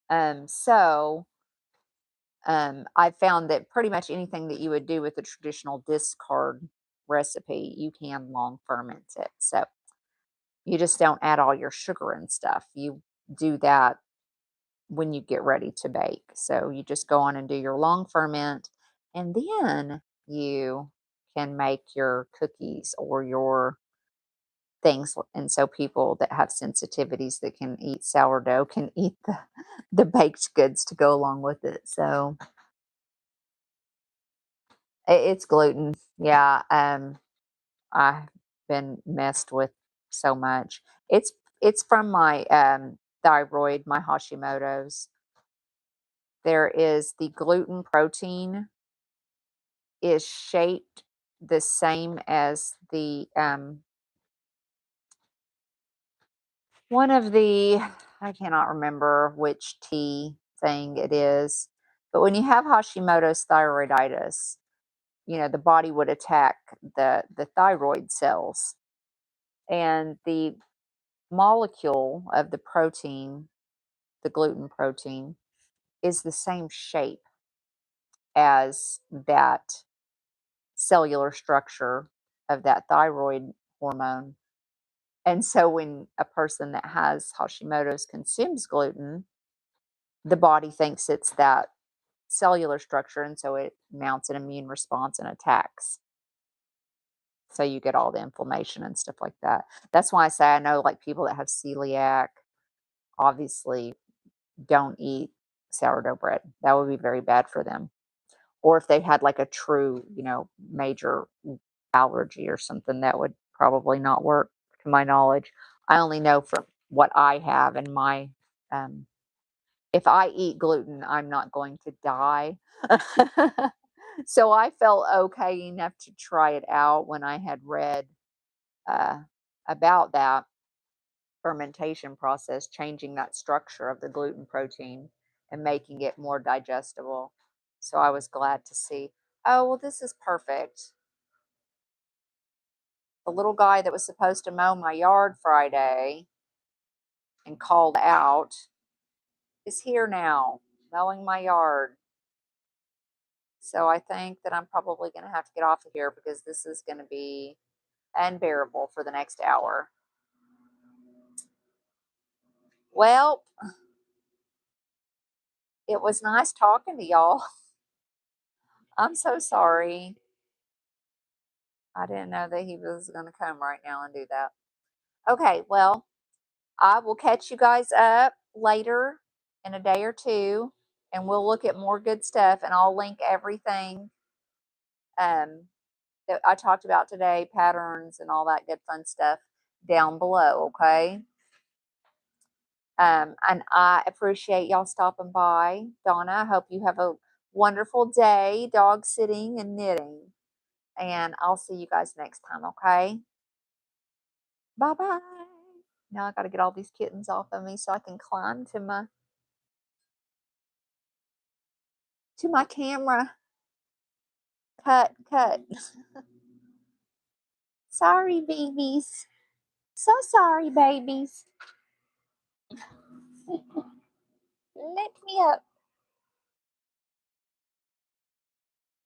and so I found that pretty much anything that you would do with a traditional discard recipe, you can long ferment it. So you just don't add all your sugar and stuff. You do that when you get ready to bake. So you just go on and do your long ferment, and then you can make your cookies or your things. And so people that have sensitivities that can eat sourdough can eat the baked goods to go along with it. So it's gluten. Yeah. I've been messed with so much. It's from my thyroid, my Hashimoto's. There is the gluten protein is shaped the same as the one of the, I cannot remember which tea thing it is, but when you have Hashimoto's thyroiditis, the body would attack the thyroid cells, and the molecule of the protein, the gluten protein, is the same shape as that cellular structure of that thyroid hormone. And so when a person that has Hashimoto's consumes gluten, the body thinks it's that cellular structure, and so it mounts an immune response and attacks. So you get all the inflammation and stuff like that. That's why I say I know like people that have celiac obviously don't eat sourdough bread. That would be very bad for them. Or if they had like a true, major allergy or something, that would probably not work to my knowledge. I only know from what I have and my if I eat gluten, I'm not going to die. So I felt okay enough to try it out when I had read uh, about that fermentation process, changing that structure of the gluten protein and making it more digestible. So I was glad to see, oh, well, this is perfect. The little guy that was supposed to mow my yard Friday and called out is here now, mowing my yard. So I think that I'm probably going to have to get off of here because this is going to be unbearable for the next hour. Well, it was nice talking to y'all. I'm so sorry. I didn't know that he was going to come right now and do that. Okay, well, I will catch you guys up later in a day or two, and we'll look at more good stuff, and I'll link everything um, that I talked about today, patterns and all that good fun stuff down below, okay? And I appreciate y'all stopping by. Donna, I hope you have a wonderful day dog sitting and knitting. And I'll see you guys next time, okay? Bye-bye. Now I got to get all these kittens off of me so I can climb to my camera. Cut, cut. Sorry, babies. So sorry, babies. Let me up.